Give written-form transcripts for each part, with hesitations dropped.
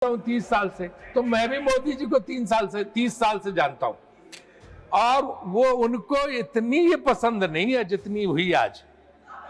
हूँ 30 साल से, तो मैं भी मोदी जी को 30 साल से जानता हूँ, और वो उनको इतनी ये पसंद नहीं है जितनी हुई आज।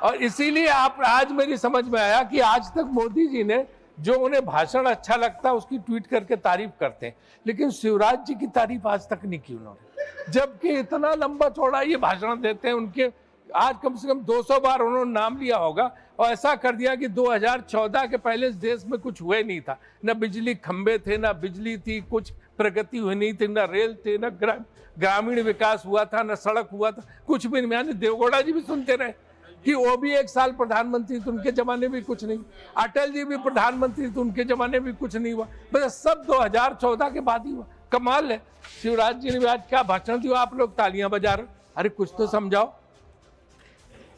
और इसीलिए आप आज मेरी समझ में आया कि आज तक मोदी जी ने जो उन्हें भाषण अच्छा लगता है उसकी ट्वीट करके तारीफ करते हैं, लेकिन शिवराज जी की तारीफ आज तक नहीं की उन्होंने, जबकि इतना लंबा चौड़ा ये भाषण देते हैं। उनके आज कम से कम 200 बार उन्होंने नाम लिया होगा, और ऐसा कर दिया कि 2014 के पहले इस देश में कुछ हुए नहीं था, न बिजली खंबे थे, न बिजली थी, कुछ प्रगति हुई नहीं थी, न रेल थे, न ग्रामीण विकास हुआ था, न सड़क हुआ था, कुछ भी नहीं। यानी देवगौड़ा जी भी सुनते रहे कि वो भी 1 साल प्रधानमंत्री थे, उनके जमाने में कुछ नहीं। अटल जी भी प्रधानमंत्री थे, उनके जमाने में कुछ नहीं हुआ। बस सब 2014 के बाद ही हुआ। कमाल है, शिवराज जी ने भी आज क्या भाषण दिया, आप लोग तालियां बजा रहे। अरे कुछ तो समझाओ।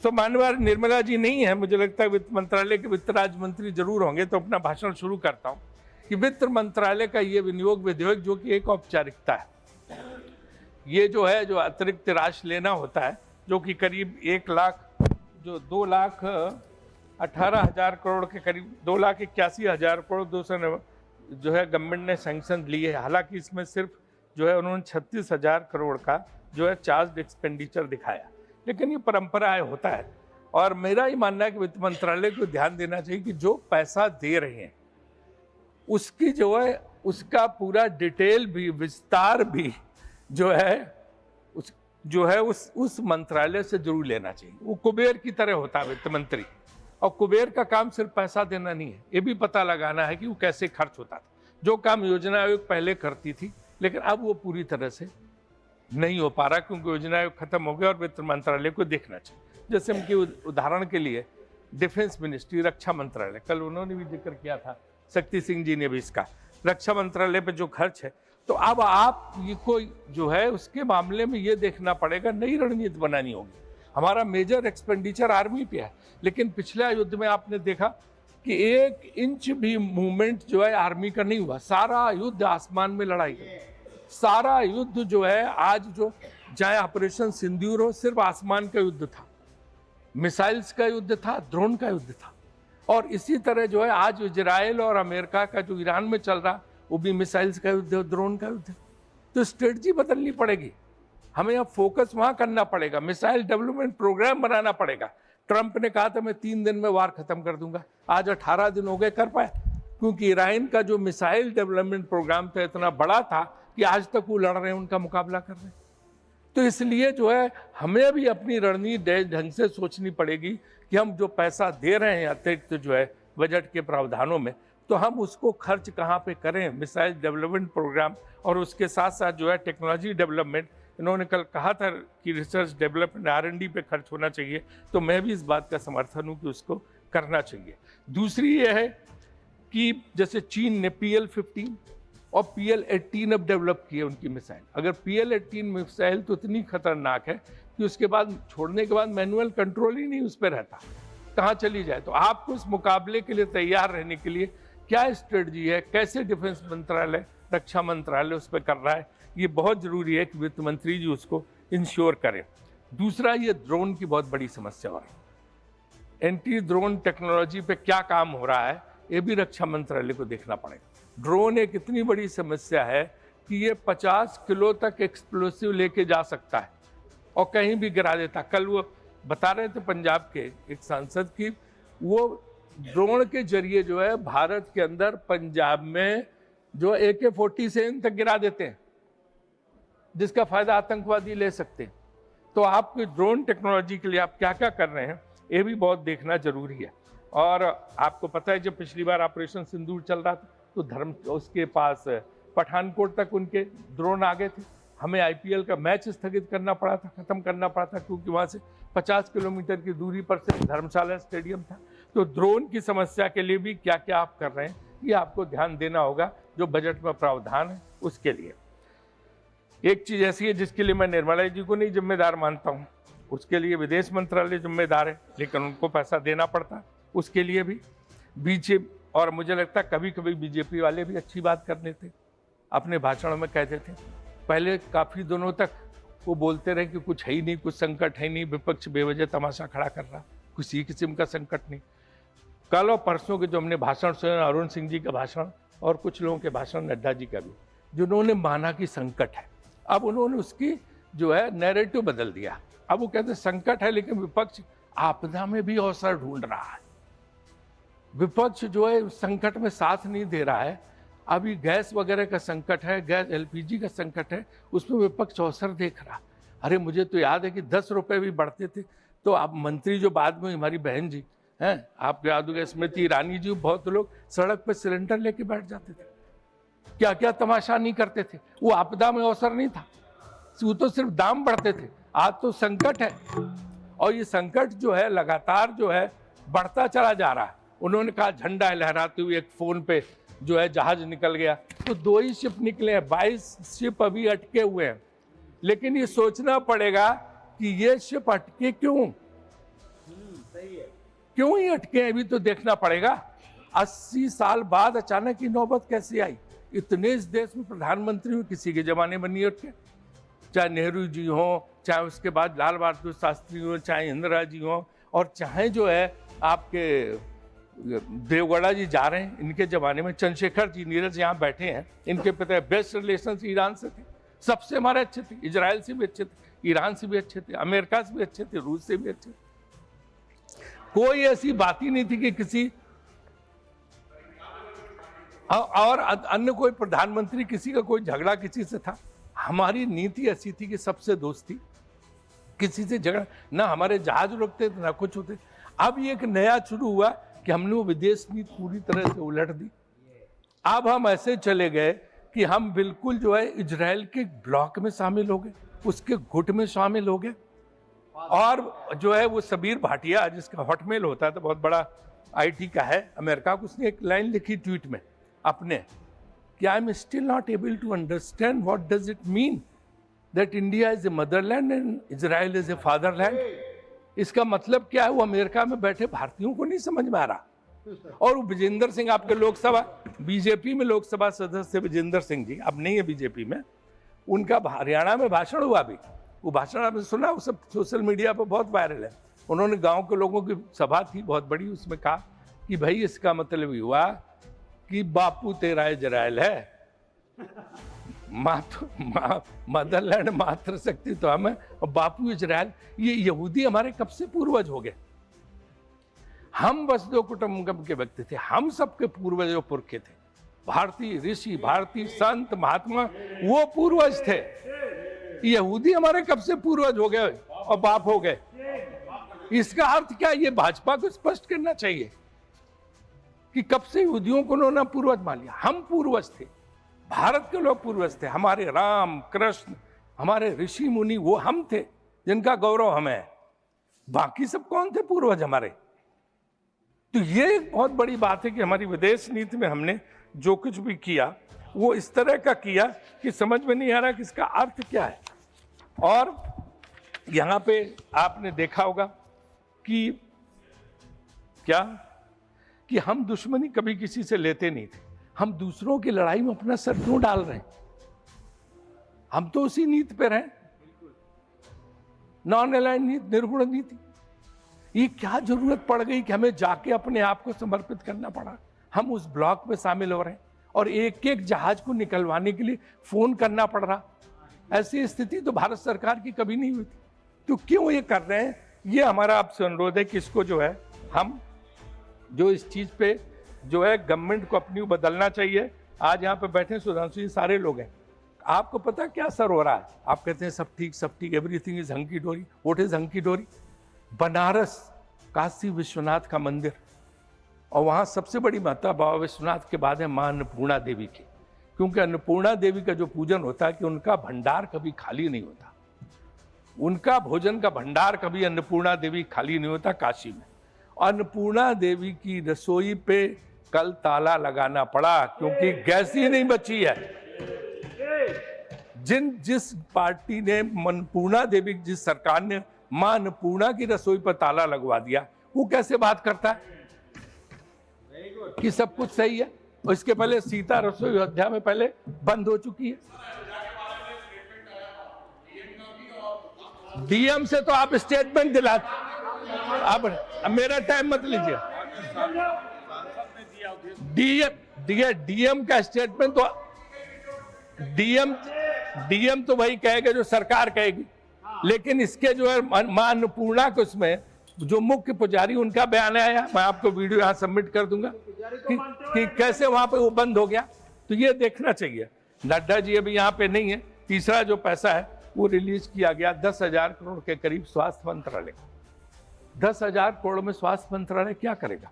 तो माननीय निर्मला जी नहीं है, मुझे लगता है वित्त मंत्रालय के वित्त राज्य मंत्री जरूर होंगे, तो अपना भाषण शुरू करता हूं कि वित्त मंत्रालय का ये विनियोग विधेयक, जो कि एक औपचारिकता है, ये जो है, जो अतिरिक्त राशि लेना होता है, जो कि करीब 2,18,000 करोड़ के करीब 2,81,000 करोड़ 200 जो है गवर्नमेंट ने सैंक्शन लिए है। हालांकि इसमें सिर्फ जो है उन्होंने 36,000 करोड़ का जो है चार्ज एक्सपेंडिचर दिखाया, लेकिन ये परंपरा है, होता है। और मेरा ही मानना है कि वित्त मंत्रालय को ध्यान देना चाहिए कि जो पैसा दे रहे हैं उसकी जो है, उसका पूरा डिटेल भी, विस्तार भी जो है उस मंत्रालय से जरूर लेना चाहिए। वो कुबेर की तरह होता है वित्त मंत्री, और कुबेर का काम सिर्फ पैसा देना नहीं है, ये भी पता लगाना है कि वो कैसे खर्च होता था। जो काम योजना आयोग पहले करती थी, लेकिन अब वो पूरी तरह से नहीं हो पा रहा, क्योंकि योजना आयोग खत्म हो गया, और वित्त मंत्रालय को देखना चाहिए। जैसे उनके उदाहरण के लिए डिफेंस मिनिस्ट्री, रक्षा मंत्रालय, कल उन्होंने भी जिक्र किया था, शक्ति सिंह जी ने भी इसका, रक्षा मंत्रालय पे जो खर्च है, तो अब आप ये कोई जो है उसके मामले में ये देखना पड़ेगा, नई रणनीति बनानी होगी। हमारा मेजर एक्सपेंडिचर आर्मी पे है, लेकिन पिछले युद्ध में आपने देखा कि 1 इंच भी मूवमेंट जो है आर्मी का नहीं हुआ। सारा युद्ध आसमान में लड़ाई, सारा युद्ध जो है आज, जो चाहे ऑपरेशन सिंदूर हो, सिर्फ आसमान का युद्ध था, मिसाइल्स का युद्ध था, ड्रोन का युद्ध था। और इसी तरह जो है आज इजराइल और अमेरिका का जो ईरान में चल रहा, वो भी मिसाइल्स का युद्ध है, ड्रोन का युद्ध है। तो स्ट्रेटजी बदलनी पड़ेगी, हमें अब फोकस वहां करना पड़ेगा, मिसाइल डेवलपमेंट प्रोग्राम बनाना पड़ेगा। ट्रंप ने कहा था मैं 3 दिन में वार खत्म कर दूंगा, आज 18 दिन हो गए, कर पाए? क्योंकि ईरान का जो मिसाइल डेवलपमेंट प्रोग्राम था इतना बड़ा था कि आज तक वो लड़ रहे हैं, उनका मुकाबला कर रहे हैं। तो इसलिए जो है हमें भी अपनी रणनीति ढंग से सोचनी पड़ेगी कि हम जो पैसा दे रहे हैं अतिरिक्त जो है बजट के प्रावधानों में, तो हम उसको खर्च कहाँ पे करें, मिसाइल डेवलपमेंट प्रोग्राम, और उसके साथ साथ जो है टेक्नोलॉजी डेवलपमेंट। इन्होंने कल कहा था कि रिसर्च डेवलपमेंट R&D पे खर्च होना चाहिए, तो मैं भी इस बात का समर्थन हूँ कि उसको करना चाहिए। दूसरी ये है कि जैसे चीन ने PL-15 और PL-18 अब डेवलप किए उनकी मिसाइल। अगर PL-18 मिसाइल तो इतनी खतरनाक है कि उसके बाद छोड़ने के बाद मैनुअल कंट्रोल ही नहीं उस पर रहता, कहाँ चली जाए। तो आपको इस मुकाबले के लिए तैयार रहने के लिए क्या स्ट्रेटजी है, कैसे डिफेंस मंत्रालय, रक्षा मंत्रालय उस पर कर रहा है, ये बहुत जरूरी है कि वित्त मंत्री जी उसको इंश्योर करें। दूसरा, ये ड्रोन की बहुत बड़ी समस्या है, एंटी ड्रोन टेक्नोलॉजी पे क्या काम हो रहा है, ये भी रक्षा मंत्रालय को देखना पड़ेगा। ड्रोन एक इतनी बड़ी समस्या है कि ये 50 किलो तक एक्सप्लोसिव लेके जा सकता है और कहीं भी गिरा देता। कल वो बता रहे थे पंजाब के एक सांसद की, वो ड्रोन के जरिए जो है भारत के अंदर पंजाब में जो AK-47 तक गिरा देते हैं, जिसका फायदा आतंकवादी ले सकते हैं। तो आपकी ड्रोन टेक्नोलॉजी के लिए आप क्या क्या कर रहे हैं, ये भी बहुत देखना जरूरी है। और आपको पता है जब पिछली बार ऑपरेशन सिंदूर चल रहा था, तो उसके पास पठानकोट तक उनके ड्रोन आ गए थे। हमें IPL का मैच स्थगित करना पड़ा था, खत्म करना पड़ा था, क्योंकि वहाँ से 50 किलोमीटर की दूरी पर सिर्फ धर्मशाला स्टेडियम था। तो ड्रोन की समस्या के लिए भी क्या क्या आप कर रहे हैं, ये आपको ध्यान देना होगा, जो बजट में प्रावधान है उसके लिए। एक चीज़ ऐसी है जिसके लिए मैं निर्मला जी को नहीं जिम्मेदार मानता हूँ, उसके लिए विदेश मंत्रालय जिम्मेदार है, लेकिन उनको पैसा देना पड़ता है उसके लिए भी। बीजेपी, और मुझे लगता है कभी कभी बीजेपी वाले भी अच्छी बात कर लेते, अपने भाषणों में कहते थे। पहले काफ़ी दिनों तक वो बोलते रहे कि कुछ है ही नहीं, कुछ संकट है ही नहीं, विपक्ष बेवजह तमाशा खड़ा कर रहा, किसी किस्म का संकट नहीं। कल और परसों के जो हमने भाषण सुने, अरुण सिंह जी का भाषण, और कुछ लोगों के भाषण, नड्डा जी का भी, जिन्होंने माना कि संकट है। अब उन्होंने उसकी जो है नैरेटिव बदल दिया। अब वो कहते हैं संकट है, लेकिन विपक्ष आपदा में भी अवसर ढूंढ रहा है। विपक्ष जो है संकट में साथ नहीं दे रहा है। अभी गैस वगैरह का संकट है, गैस LPG का संकट है, उसमें विपक्ष अवसर देख रहा। अरे मुझे तो याद है कि 10 रुपए भी बढ़ते थे तो आप मंत्री जो बाद में हमारी बहन जी हैं, आपको याद होगा स्मृति ईरानी जी, बहुत लोग सड़क पर सिलेंडर लेके बैठ जाते थे। क्या क्या तमाशा नहीं करते थे। वो आपदा में अवसर नहीं था, वो तो सिर्फ दाम बढ़ते थे। आज तो संकट है और ये संकट जो है लगातार जो है बढ़ता चला जा रहा है। उन्होंने कहा झंडा लहराते हुए एक फोन पे जो है जहाज निकल गया, तो 2 ही शिप निकले हैं, 22 शिप अभी अटके हुए हैं। लेकिन ये सोचना पड़ेगा कि ये शिप अटके क्यों, क्यों ही अटके, अभी तो देखना पड़ेगा। 80 साल बाद अचानक ये नौबत कैसे आई। इतने इस देश में प्रधानमंत्री हुए, किसी के जमाने में नहीं अटके, चाहे नेहरू जी हो, चाहे उसके बाद लाल बहादुर शास्त्री हो, चाहे इंदिरा जी हो, और चाहे जो है आपके देवगौड़ा जी जा रहे हैं, इनके जमाने में चंद्रशेखर जी नीरज यहाँ बैठे हैं, इनके पिता बेस्ट रिलेशन ईरान से थे, सबसे हमारे अच्छे थे, इजराइल से भी अच्छे थे, ईरान से भी अच्छे थे, अमेरिका से भी अच्छे थे, रूस से भी अच्छे थे। कोई ऐसी बात ही नहीं थी कि किसी और अन्य कोई प्रधानमंत्री किसी का कोई झगड़ा किसी से था। हमारी नीति ऐसी थी कि सबसे दोस्ती, किसी से झगड़ा ना, हमारे जहाज रुकते थे ना कुछ होते। अब ये एक नया शुरू हुआ कि हमने वो विदेश नीति पूरी तरह से उलट दी। अब हम ऐसे चले गए कि हम बिल्कुल जो है इजराइल के ब्लॉक में शामिल हो गए, उसके गुट में शामिल हो गए। और जो है वो सबीर भाटिया, जिसका हॉटमेल होता है तो बहुत बड़ा IT का है अमेरिका को, उसने एक लाइन लिखी ट्वीट में अपने कि I am still not able to understand what does it mean that India is a motherland and Israel is a fatherland. इसका मतलब क्या है, वो अमेरिका में बैठे भारतीयों को नहीं समझ में आ रहा। और विजेंद्र सिंह, आपके लोकसभा बीजेपी में लोकसभा सदस्य विजेंद्र सिंह जी, अब नहीं है बीजेपी में, उनका हरियाणा में भाषण हुआ अभी, वो भाषण आपने सुना, वो सब सोशल मीडिया पर बहुत वायरल है। उन्होंने गांव के लोगों की सभा थी बहुत बड़ी, उसमें कहा कि भाई इसका मतलब हुआ कि बापू तेरा इजराइल है, मदरलैंड मातृशक्ति तो हमें, और बापू इजराइल। ये यहूदी हमारे कब से पूर्वज हो गए। हम वसुधैव कुटुंबकम के व्यक्ति थे, हम सबके पूर्वज पुरखे थे। भारतीय ऋषि, भारतीय संत, महात्मा वो पूर्वज थे। यहूदी हमारे कब से पूर्वज हो गए और बाप हो गए। इसका अर्थ क्या, ये भाजपा को स्पष्ट करना चाहिए कि कब से यहूदियों को उन्होंने पूर्वज मान लिया। हम पूर्वज थे, भारत के लोग पूर्वज थे, हमारे राम कृष्ण, हमारे ऋषि मुनि, वो हम थे जिनका गौरव हमें है। बाकी सब कौन थे पूर्वज हमारे। तो ये एक बहुत बड़ी बात है कि हमारी विदेश नीति में हमने जो कुछ भी किया वो इस तरह का किया कि समझ में नहीं आ रहा कि इसका अर्थ क्या है। और यहाँ पे आपने देखा होगा कि क्या कि हम दुश्मनी कभी किसी से लेते नहीं थे। हम दूसरों की लड़ाई में अपना सर क्यों डाल रहे हैं। हम तो उसी नीति पे रहे, नॉन अलाइंड नीति, निर्गुण नीति। ये क्या जरूरत पड़ गई कि हमें जाके अपने आप को समर्पित करना पड़ा। हम उस ब्लॉक में शामिल हो रहे हैं और एक एक जहाज को निकलवाने के लिए फोन करना पड़ रहा। ऐसी स्थिति तो भारत सरकार की कभी नहीं हुई थी। तो क्यों ये कर रहे हैं, ये हमारा आपसे अनुरोध है कि इसको जो है हम जो इस चीज पे जो है गवर्नमेंट को अपनी बदलना चाहिए। आज यहाँ पे बैठे सुधांशु जी सारे लोग हैं, आपको पता क्या असर हो रहा है। आप कहते हैं सब ठीक, एवरीथिंग इज हंकी डोरी। व्हाट इज हंकी डोरी? बनारस काशी विश्वनाथ का मंदिर, और वहाँ सबसे बड़ी माता बाबा विश्वनाथ के बाद है माँ अन्नपूर्णा देवी की, क्योंकि अन्नपूर्णा देवी का जो पूजन होता है कि उनका भंडार कभी खाली नहीं होता, उनका भोजन का भंडार कभी अन्नपूर्णा देवी खाली नहीं होता काशी में। अन्नपूर्णा देवी की रसोई पे कल ताला लगाना पड़ा क्योंकि गैस ही नहीं बची है। जिस पार्टी ने अन्नपूर्णा देवी, जिस सरकार ने मां अन्नपूर्णा की रसोई पर ताला लगवा दिया, वो कैसे बात करता है कि सब कुछ सही है। और इसके पहले सीता रसोई अयोध्या में पहले बंद हो चुकी है। डीएम से तो आप स्टेटमेंट दिलाते, अब मेरा टाइम मत लीजिए। डीएम का स्टेटमेंट तो डीएम तो वही कहेगा जो सरकार कहेगी, लेकिन इसके जो है मां अन्नपूर्णा के उसमें जो मुख्य पुजारी उनका बयान आया, मैं आपको वीडियो यहाँ सबमिट कर दूंगा कि कैसे वहां पे वो बंद हो गया। तो ये देखना चाहिए। नड्डा जी अभी यहाँ पे नहीं है। तीसरा जो पैसा है वो रिलीज किया गया 10,000 करोड़ के करीब स्वास्थ्य मंत्रालय। 10,000 करोड़ में स्वास्थ्य मंत्रालय क्या करेगा?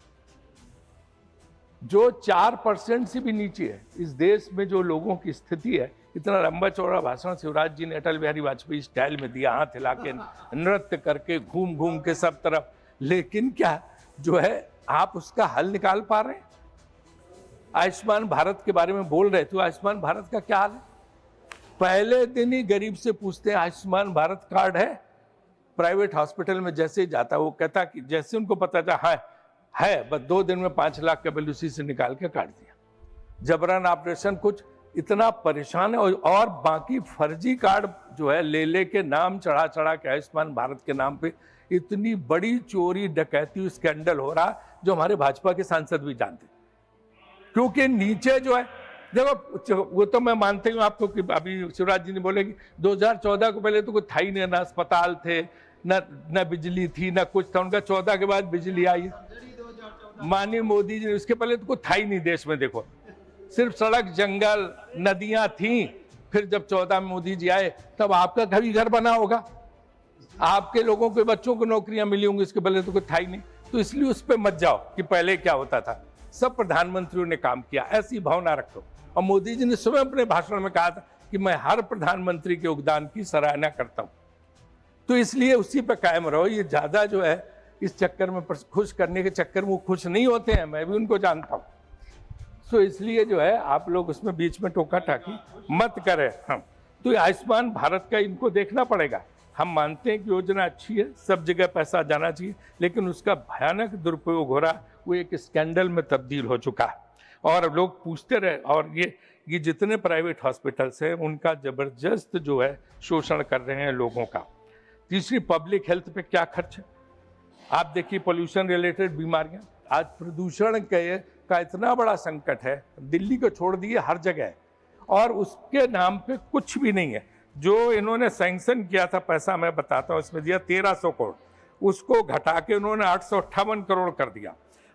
जो 4% से भी नीचे है इस देश में जो लोगों की स्थिति है। इतना लंबा चौड़ा भाषण शिवराज जी ने अटल बिहारी वाजपेयी स्टाइल में दिया, हाथ हिला के, नृत्य करके, घूम घूम के सब तरफ, लेकिन क्या जो है आप उसका हल निकाल पा रहे हैं? आयुष्मान भारत के बारे में बोल रहे थे, आयुष्मान भारत का क्या हाल है? पहले दिन ही गरीब से पूछते हैं आयुष्मान भारत कार्ड है? प्राइवेट हॉस्पिटल में जैसे ही जाता है वो कहता कि जैसे उनको पता था है बस 2 दिन में 5 लाख का बिल उसी से निकाल के काट दिया। जबरन ऑपरेशन, कुछ इतना परेशान है। और बाकी फर्जी कार्ड जो है ले के नाम चढ़ा के आयुष्मान भारत के नाम पे इतनी बड़ी चोरी डकैती स्कैंडल हो रहा जो हमारे भाजपा के सांसद भी जानते। क्योंकि नीचे जो है देखो, वो तो मैं मानती हूँ आपको कि अभी शिवराज जी ने बोले कि 2014 को पहले तो कोई था ही नहीं, ना अस्पताल थे, न बिजली थी, ना कुछ था। उनका 14 के बाद बिजली आई। माननीय मोदी जी, उसके पहले तो कोई था ही नहीं देश में। देखो सिर्फ सड़क, जंगल, नदियां थी। फिर जब 14 में मोदी जी आए तब आपका कभी घर बना होगा, आपके लोगों के बच्चों को नौकरियां मिली होंगी। इसके पहले तो कोई था ही नहीं। तो इसलिए उस पर मत जाओ कि पहले क्या होता था। सब प्रधानमंत्रियों ने काम किया, ऐसी भावना रखो। और मोदी जी ने स्वयं अपने भाषण में कहा था कि मैं हर प्रधानमंत्री के योगदान की सराहना करता हूं। तो इसलिए उसी पर कायम रहो। ये ज्यादा जो है इस चक्कर में, खुश करने के चक्कर में वो खुश नहीं होते हैं, मैं भी उनको जानता हूं। तो इसलिए जो है आप लोग उसमें बीच में टोका टाकी मत करें। हम तो आयुष्मान भारत का इनको देखना पड़ेगा। हम मानते हैं कि योजना अच्छी है, सब जगह पैसा जाना चाहिए, लेकिन उसका भयानक दुरुपयोग हो रहा, वो एक स्कैंडल में तब्दील हो चुका है। और लोग पूछते रहे। और ये जितने प्राइवेट हॉस्पिटल्स हैं उनका जबरदस्त जो है शोषण कर रहे हैं लोगों का। तीसरी, पब्लिक हेल्थ पे क्या खर्च है। आप देखिए पोल्यूशन रिलेटेड बीमारियां, आज प्रदूषण का इतना बड़ा संकट है, दिल्ली को छोड़ दिए हर जगह है, और उसके नाम पे कुछ भी नहीं है। जो इन्होंने सैंक्शन किया था पैसा, मैं बताता हूँ, इसमें दिया 1300 करोड़, उसको घटा के उन्होंने 858 करोड़ कर दिया।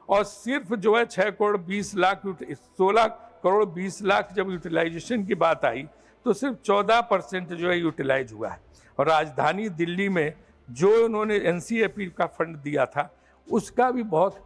और सिर्फ जो है 6 करोड़ 20 लाख 16 करोड़ 20 लाख जब यूटिलाइजेशन की बात आई तो सिर्फ 14% जो है यूटिलाइज हुआ है। और राजधानी दिल्ली में जो उन्होंने NCAP का फंड दिया था उसका भी बहुत